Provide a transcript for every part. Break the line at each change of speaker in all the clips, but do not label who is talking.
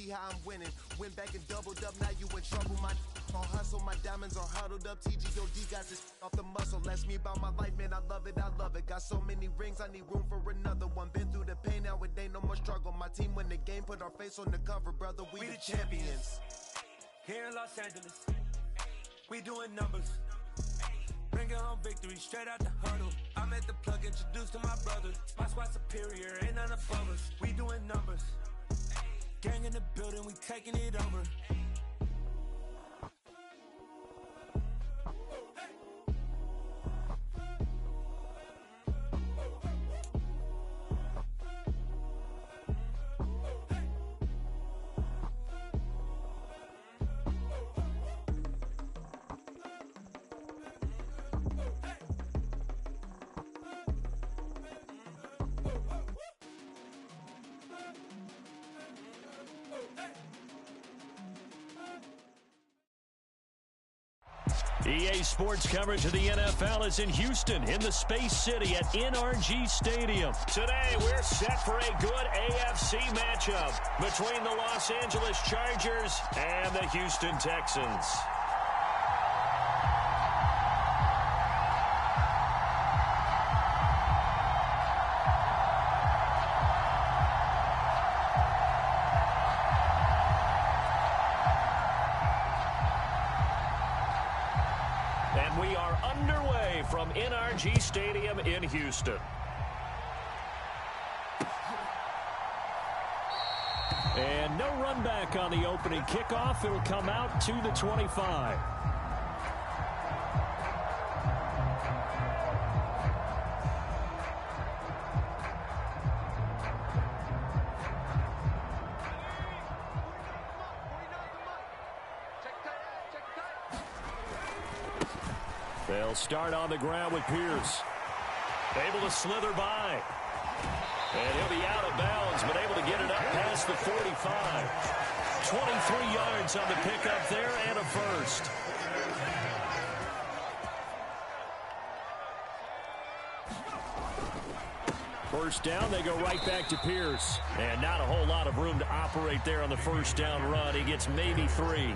see how I'm winning. Went back and doubled up, now you in trouble. My on hustle, my diamonds are huddled up. TGOD got this off the muscle. That's me about my life, man, I love it, I love it. Got so many rings, I need room for another one. Been through the pain, now it ain't no more struggle. My team win the game, put our face on the cover, brother, we the champions.
Here in Los Angeles, we doing numbers. Bringing home victory straight out the huddle. I'm at the plug, introduced to my brothers. My squad superior, ain't none above us. We doing numbers. Gang in the building, we taking it over.
EA Sports coverage of the NFL is in Houston, in the Space City at NRG Stadium. Today, we're set for a good AFC matchup between the Los Angeles Chargers and the Houston Texans. And we are underway from NRG Stadium in Houston. And no run back on the opening kickoff. It'll come out to the 25. They'll start on the ground with Pierce. Able to slither by. And he'll be out of bounds, but able to get it up past the 45. 23 yards on the pickup there and a first. First down, they go right back to Pierce. And not a whole lot of room to operate there on the first down run. He gets maybe 3.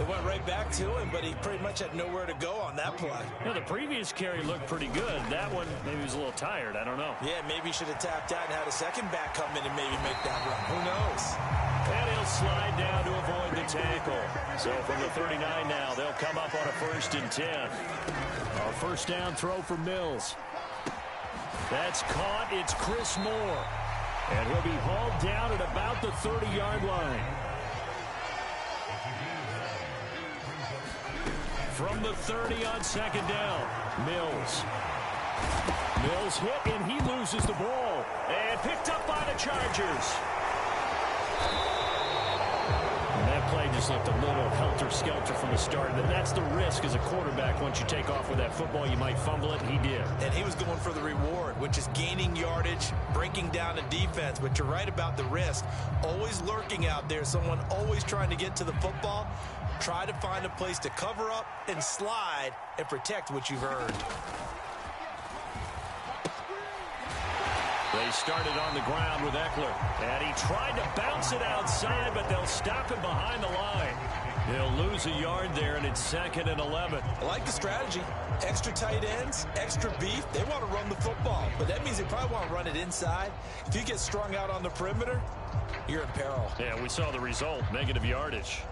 It went right back to him, but he pretty much had nowhere to go on that play.
The previous carry looked pretty good. That one, maybe he was a little tired. I don't know.
Yeah, maybe he should have tapped out and had a second back come in and maybe make that run. Who knows?
And he'll slide down to avoid the tackle. So from the 39 now, they'll come up on a 1st and 10. A first down throw for Mills. That's caught. It's Chris Moore. And he'll be hauled down at about the 30-yard line. From the 30 on second down, Mills. Mills hit, and he loses the ball. And picked up by the Chargers. And that play just looked a little helter-skelter from the start. But that's the risk as a quarterback. Once you take off with that football, you might fumble it. He did.
And he was going for the reward, which is gaining yardage, breaking down the defense. But you're right about the risk. Always lurking out there, someone always trying to get to the football. Try to find a place to cover up and slide and protect what you've earned.
They started on the ground with Eckler. And he tried to bounce it outside, but they'll stop him behind the line. He'll lose a yard there, and it's 2nd and 11.
I like the strategy. Extra tight ends, extra beef. They want to run the football, but that means they probably want to run it inside. If you get strung out on the perimeter, you're in peril.
Yeah, we saw the result, negative yardage.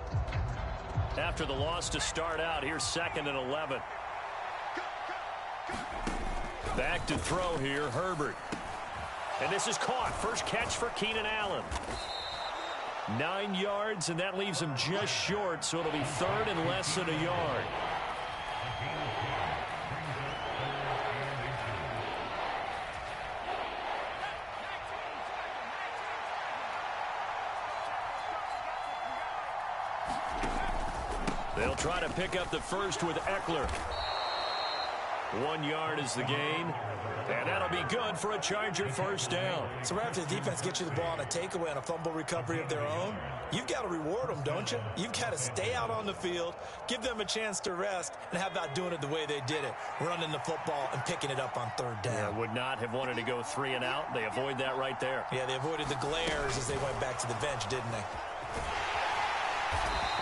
After the loss to start out, here's 2nd and 11. Back to throw here, Herbert. And this is caught. First catch for Keenan Allen. 9 yards, and that leaves him just short, so it'll be 3rd and less than a yard. They'll try to pick up the first with Eckler. 1 yard is the gain. And that'll be good for a Charger first down.
So right after the defense gets you the ball on a takeaway and a fumble recovery of their own, you've got to reward them, don't you? You've got to stay out on the field, give them a chance to rest, and how about doing it the way they did it, running the football and picking it up on third down.
Yeah, would not have wanted to go 3 and out. They avoid that right there.
Yeah, they avoided the glares as they went back to the bench, didn't they?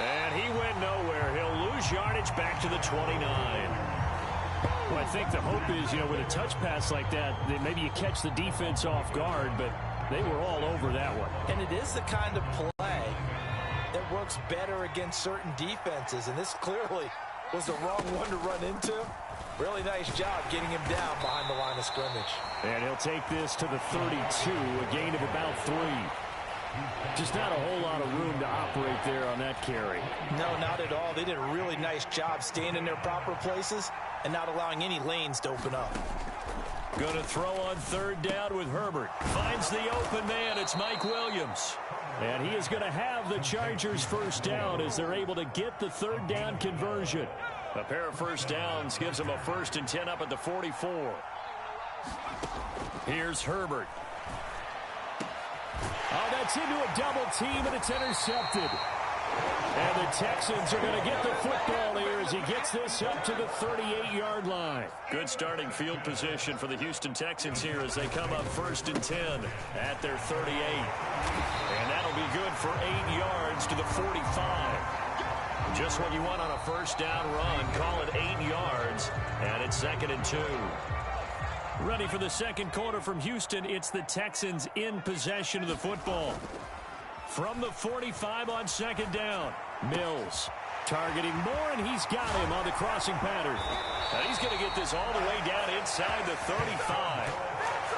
And he went nowhere. He'll lose yardage back to the 29. Well, I think the hope is, with a touch pass like that maybe you catch the defense off guard, but they were all over that one.
And it is the kind of play that works better against certain defenses, and this clearly was the wrong one to run into. Really nice job getting him down behind the line of scrimmage.
And he'll take this to the 32, a gain of about 3. Just not a whole lot of room to operate there on that carry.
No, not at all. They did a really nice job staying in their proper places and not allowing any lanes to open up.
Going to throw on third down with Herbert. Finds the open man. It's Mike Williams. And he is going to have the Chargers first down as they're able to get the third down conversion. A pair of first downs gives them a 1st and 10 up at the 44. Here's Herbert. Oh, that's into a double team, and it's intercepted. And the Texans are going to get the football here as he gets this up to the 38-yard line. Good starting field position for the Houston Texans here as they come up 1st and 10 at their 38. And that'll be good for 8 yards to the 45. Just what you want on a first down run. Call it 8 yards, and it's 2nd and 2. Ready for the second quarter from Houston. It's the Texans in possession of the football. From the 45 on 2nd down. Mills targeting Moore, and he's got him on the crossing pattern. Now he's going to get this all the way down inside the 35.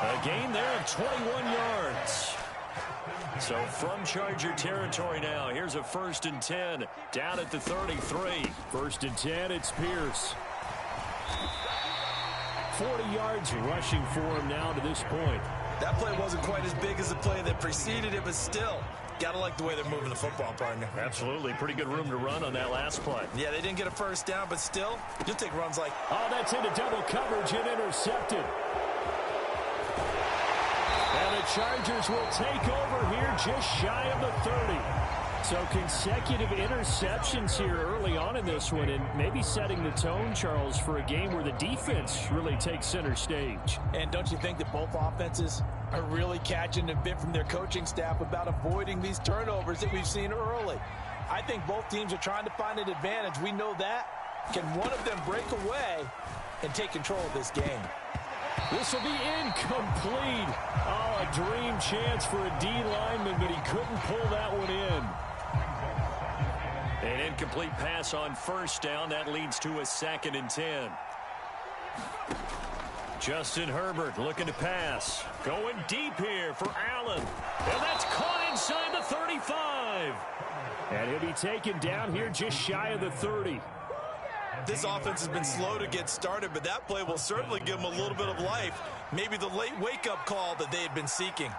A gain there of 21 yards. So from Charger territory now, here's a 1st and 10 down at the 33. 1st and 10, it's Pierce. 40 yards rushing for him now to this point.
That play wasn't quite as big as the play that preceded it, but still, got to like the way they're moving the football, partner.
Absolutely. Pretty good room to run on that last play.
Yeah, they didn't get a first down, but still, you'll take runs like...
Oh, that's into double coverage and intercepted. And the Chargers will take over here just shy of the 30. So consecutive interceptions here early on in this one, and maybe setting the tone, Charles, for a game where the defense really takes center stage.
And don't you think that both offenses are really catching a bit from their coaching staff about avoiding these turnovers that we've seen early? I think both teams are trying to find an advantage. We know that. Can one of them break away and take control of this game?
This will be incomplete. Oh, a dream chance for a D lineman, but he couldn't pull that one in. An incomplete pass on first down. That leads to a 2nd and 10. Justin Herbert looking to pass. Going deep here for Allen. And that's caught inside the 35. And he'll be taken down here just shy of the 30.
This offense has been slow to get started, but that play will certainly give them a little bit of life. Maybe the late wake-up call that they had been seeking.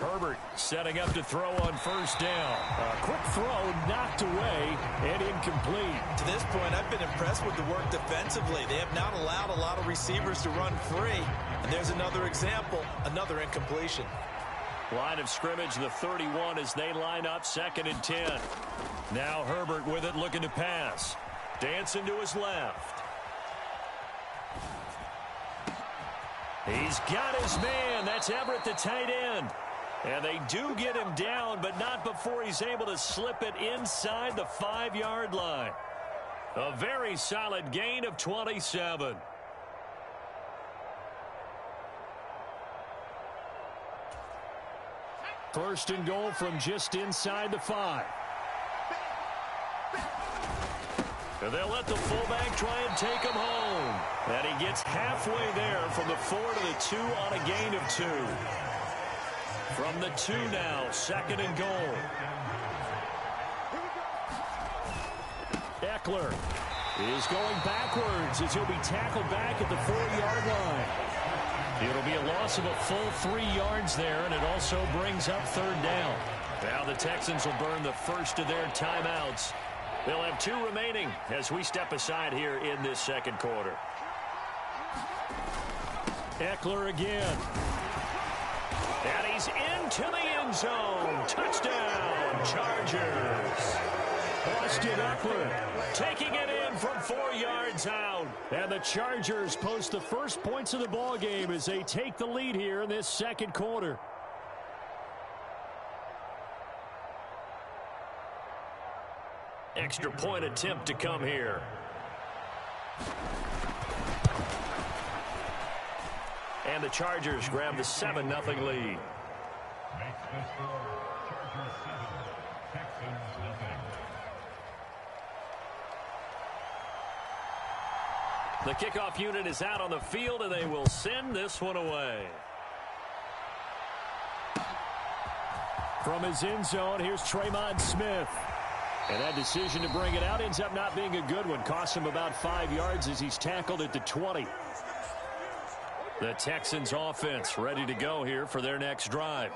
Herbert setting up to throw on first down. A quick throw knocked away and incomplete.
To this point, I've been impressed with the work defensively. They have not allowed a lot of receivers to run free. And there's another example, another incompletion.
Line of scrimmage, the 31 as they line up 2nd and 10. Now Herbert with it looking to pass. Dancing to his left. He's got his man. That's Everett, the tight end. And they do get him down, but not before he's able to slip it inside the 5-yard line. A very solid gain of 27. First and goal from just inside the 5. And they'll let the fullback try and take him home. And he gets halfway there from the 4 to the 2 on a gain of 2. From the 2 now, 2nd and goal. Eckler is going backwards as he'll be tackled back at the 4-yard line. It'll be a loss of a full 3 yards there, and it also brings up 3rd down. Now the Texans will burn the first of their timeouts They'll have 2 remaining as we step aside here in this second quarter. Eckler again. And he's into the end zone. Touchdown, Chargers. Austin Eckler taking it in from 4 yards out. And the Chargers post the first points of the ball game as they take the lead here in this second quarter. Extra point attempt to come here. And the Chargers grab the 7-0 lead. The kickoff unit is out on the field, and they will send this one away. From his end zone, here's Tremont Smith. And that decision to bring it out ends up not being a good one. Costs him about 5 yards as he's tackled at the 20. The Texans offense ready to go here for their next drive.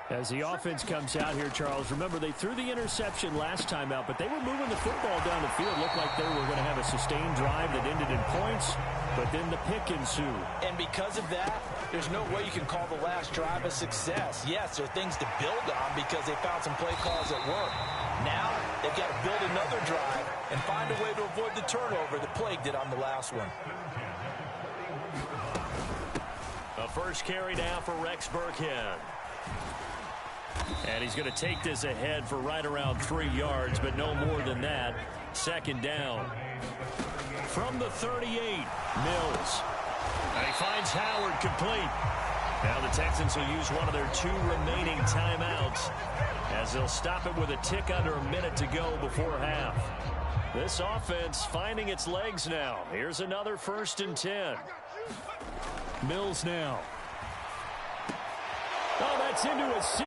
As the offense comes out here, Charles, remember they threw the interception last time out, but they were moving the football down the field. Looked like they were going to have a sustained drive that ended in points, but then the pick ensued.
And because of that, there's no way you can call the last drive a success. Yes, there are things to build on because they found some play calls that work. Now, they've got to build another drive and find a way to avoid the turnover that plagued it on the last one.
The first carry now for Rex Burkhead. And he's going to take this ahead for right around 3 yards, but no more than that. Second down. From the 38, Mills. And he finds Howard complete. Now the Texans will use one of their 2 remaining timeouts as they'll stop it with a tick under a minute to go before half. This offense finding its legs now. Here's another 1st and 10. Mills now. Oh, that's into a